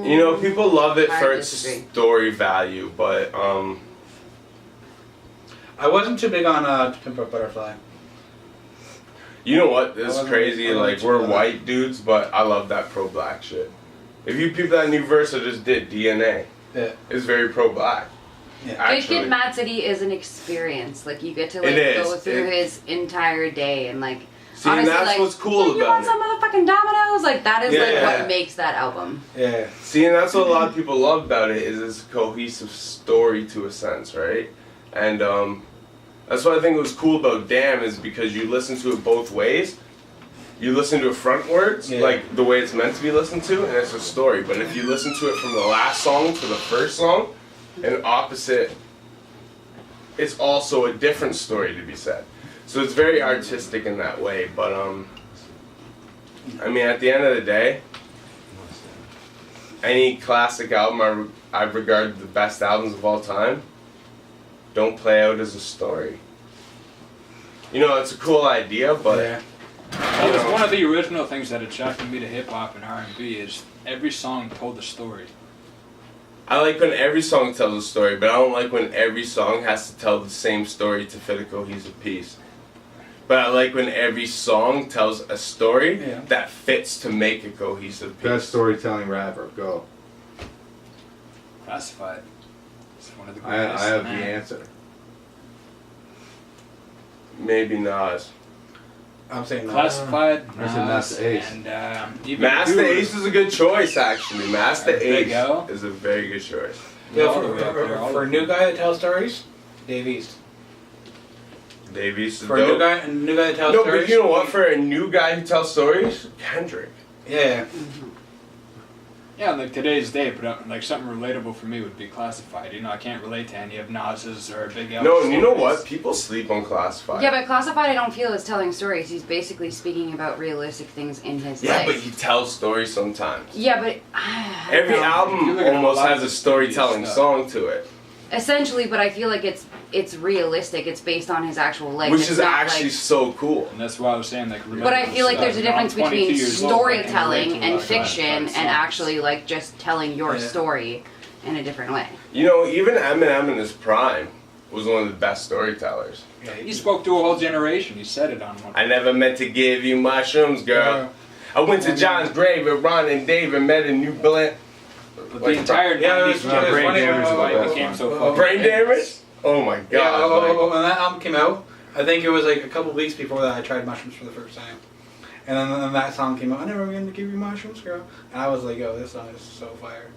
You know, people love it I for its disagree. story value, but I wasn't too big on To Pimp a Butterfly. You know what? This I is wasn't- crazy. I wasn't Like too we're bad. white dudes, but I love that pro black shit. If you peep that new verse I just did, DNA, Yeah. it's very pro black. Yeah. Big Actually, Kid, Mad City is an experience. Like you get to like It is. go through his entire day and like. see, and honestly, that's like, what's cool "Hey, you about want it. some motherfucking Dominoes? Like that is like Yeah. what makes that album. Yeah. See, and that's what a lot of people love about it is it's a cohesive story to a sense, right? And that's what I think was cool about Damn is because you listen to it both ways. You listen to it frontwards, Yeah. like the way it's meant to be listened to, and it's a story. But if you listen to it from the last song to the first song, and opposite, it's also a different story to be said. So it's very artistic in that way. But I mean, at the end of the day, any classic album I regard the best albums of all time don't play out as a story. You know, it's a cool idea, but Yeah. That was one of the original things that attracted me to hip hop and R&B is every song told a story. I like when every song tells a story, but I don't like when every song has to tell the same story to fit a cohesive piece. But I like when every song tells a story Yeah. that fits to make a cohesive piece. Best storytelling rapper. Go. Classified. It's one of the I greatest. have the man. answer. Maybe Nas. I'm saying that. Classified, I said Master Ace. and even Master Guru. Ace is a good choice, actually. Master Big Ace L. is a very good choice. Yeah, All the way up there, all for a of new them. guy that tells stories, Dave East. Dave East is For a new dope. guy that tells No, stories. but you know what? For a new guy who tells stories, Kendrick. Yeah. Yeah, like today's day, but like something relatable for me would be Classified. You know, I can't relate to any of Nas's or Big L. No, and you know stories. what? People sleep on Classified. Yeah, but Classified I don't feel is telling stories. He's basically speaking about realistic things in his Yeah, life. but he tells stories sometimes. Yeah, but Every If you album look at a almost lot has of a storytelling stuff. song to it, essentially, but I feel like it's realistic. It's based on his actual life. which It's is not actually like, so cool. And that's why I was saying like. but I feel like there's a You know, I'm difference 22 between years old, I can relate storytelling to a and lot of fiction Classified and songs. actually like just telling your Yeah. story in a different way. You know, even Eminem in his prime was one of the best storytellers. Yeah. He spoke to a whole generation. He said it on one. I never meant to give you mushrooms, girl. I went to John's grave with Ron and Dave and met a new blend. But Like, the entire yeah, it 90s was generation brain damage was is why the it best became one. so fucking Brain famous. damage? Oh my god. Yeah, like- when that album came out, I think it was like a couple weeks before that I tried mushrooms for the first time. And then that song came out, I never going to give you mushrooms, girl. And I was like, yo, this song is so fire.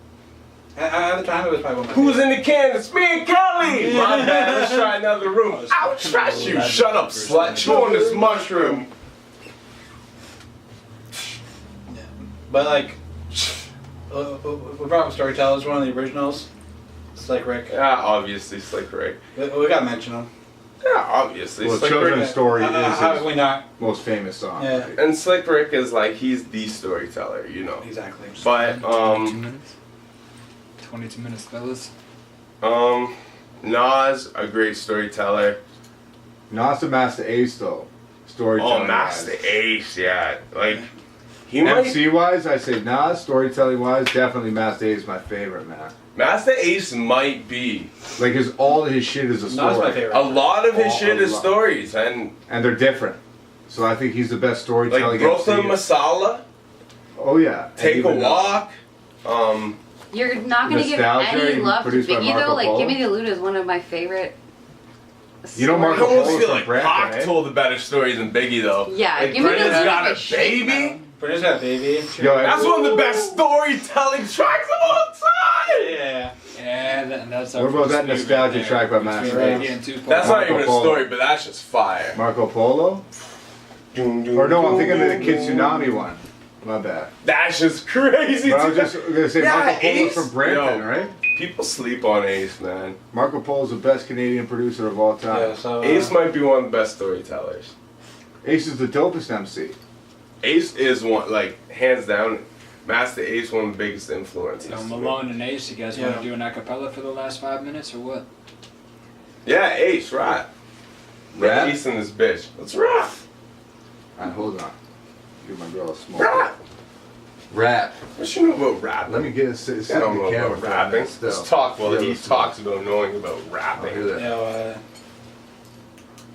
At the time, it was probably one of my Who's in the can? It's me and Kelly! My bad, let's try another room. I'll trash you! Shut up, slut. Chew on this mushroom. But like, we brought up Storytellers, one of the originals. Slick Rick. Yeah, obviously, Slick Rick. We gotta mention him. Yeah, obviously. Well, Slick Children's Rick. Story How is can we his not? most famous song. Yeah. And Slick Rick is like, he's the storyteller, you know. Exactly. But, 22 minutes. 22 minutes, fellas. Nas, a great storyteller. Nas and Master Ace though. Storytelling. Oh, Master Ace, yeah. Like, he MC might. wise, I say Nas. Storytelling wise, definitely Master Ace is my favorite, man. Master Ace might be. Like all of his shit is a Nas story. my favorite. A lot of his Oh, shit a is lot. stories, and And they're different. So I think he's the best storytelling like Brooklyn MC. Masala, Oh yeah. And Take a even, Walk. You're not gonna give Nostalgia, any even love to produced by Biggie Marco though. Like, Polo. Gimme the Loot is one of my favorite. You know I Marco stories. almost Polo feel from like Brampton, Pac eh? told the better stories than Biggie though. Yeah, like Gimme the Brenda's Loot got a is shit, baby. British got baby. Yo, That's one of the best storytelling tracks of all time. Yeah. Yeah, that's What about that nostalgia track by Master Ace? That's not even a Marco Polo. story, but that's just fire. Marco Polo? Or no, I'm thinking of the Kid Tsunami one. My bad. That's just crazy. But I was too. just gonna say Yeah, Marco Polo's Ace? from Brampton, Yo. right? People sleep on Ace, man. Marco Polo's the best Canadian producer of all time. Yeah. So. Ace might be one of the best storytellers. Ace is the dopest MC. Ace is one, like, hands down, Master Ace, one of the biggest influences. So Malone and Ace, you guys want Yeah. to do an acapella for the last 5 minutes or what? Yeah, Ace, rap. Rap? Ace and this bitch. Let's rap. Alright, hold on. Give my girl a smoke. Rap. Rap. What you know about rapping? Let me get a sit I don't in know the camera about for a rapping. minute still. Let's talk while Yeah, he let's talks about knowing about Oh, rapping. hear that. You know,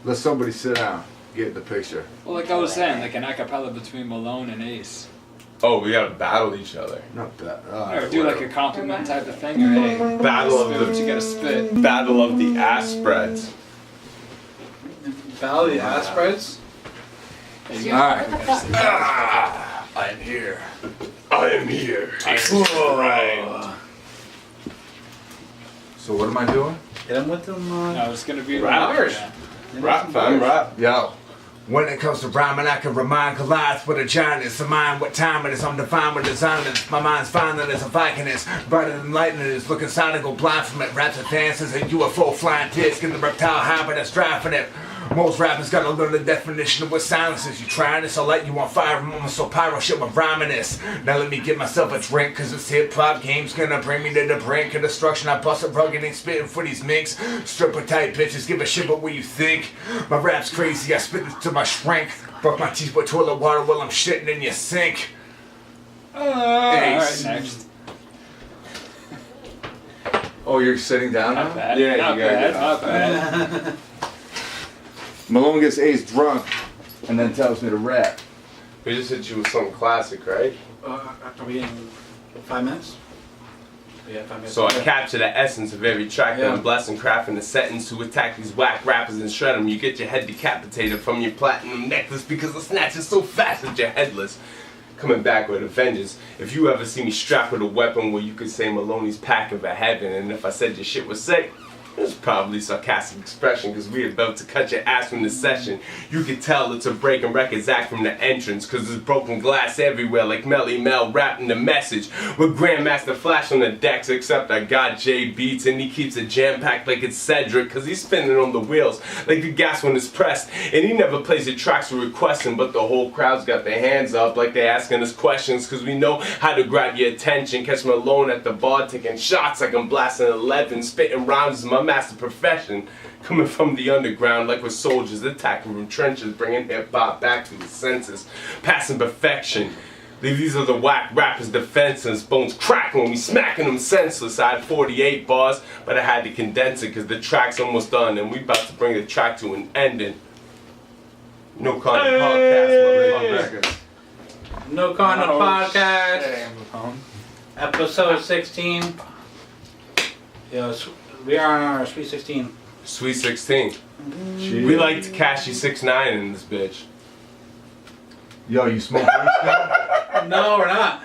Let somebody sit down. Get the picture. Well, like I was saying, like an acapella between Malone and Ace. Oh, we gotta battle each other. Not that. Or do like a compliment type of thing, or hey, Battle of spit what you the gotta spit. battle of the ass spreads. Battle of the ass spreads. Hey, you Alright. I am here. I am here. Right. So what am I doing? Hit him with them. No, it's gonna be Rappers. Yeah. Rap, fam, rap. Yo. When it comes to rhyming, I can remind collides with a giant. It's a mind what time it is. I'm defined with design. My mind's fine that it's a Viking is. Brighter than lightning is. Looking sonic, go blind from it. Raps and dances, a UFO flying disc in the reptile habit that's driving it. Most rappers gotta learn the definition of what silence is. You trying this, I'll light you on fire. Remember, so pyro shit with rhyming is. Now let me get myself a drink, cause this hip hop game's gonna bring me to the brink of destruction. I bust a rugged and spitting for these minks. Stripper type bitches, give a shit about what you think. My rap's crazy, I spit it to my shrink. Brush my teeth with toilet water while I'm shitting in your sink. Alright, next. Oh, you're sitting down Not now? bad. Yeah, not you gotta bad. get Not bad. Malone gets Ace drunk and then tells me to rap. We just hit you with something classic, right? Are we in 5 minutes? Yeah, 5 minutes. So I capture the essence of every track that Yeah. I'm blessing, crafting a sentence to attack these whack rappers and shred them. You get your head decapitated from your platinum necklace because the snatch is so fast that you're headless. Coming back with a vengeance. If you ever see me strapped with a weapon where you could say Maloney's pack of a heaven, and if I said your shit was sick, it was probably sarcastic expression because we about to cut your ass from the session. You could tell it's a breaking records act from the entrance because there's broken glass everywhere like Melly Mel rapping the message with Grandmaster Flash on the decks, except I got Jay Beats and he keeps it jam-packed like it's Cedric because he's spinning on the wheels like the gas when it's pressed, and he never plays the tracks we're requesting, but the whole crowd's got their hands up like they asking us questions because we know how to grab your attention. Catch me alone at the bar taking shots like I'm blasting 11, spitting rhymes is my master profession, coming from the underground like we're soldiers attacking from trenches, bringing hip-hop back to the senses, passing perfection. These are the whack rappers' defenses, bones cracking when we smacking them senseless. I had 48 bars, but I had to condense it because the track's almost done and we about to bring the track to an ending. No Content Podcast, motherfuckers. No Content Oh, Podcast. Hey, Episode 16. Yes, we are on our Sweet 16. Sweet 16. Jeez. We like Tekashi 6ix9ine in this bitch. Yo, you smoke weed still? No, we're not.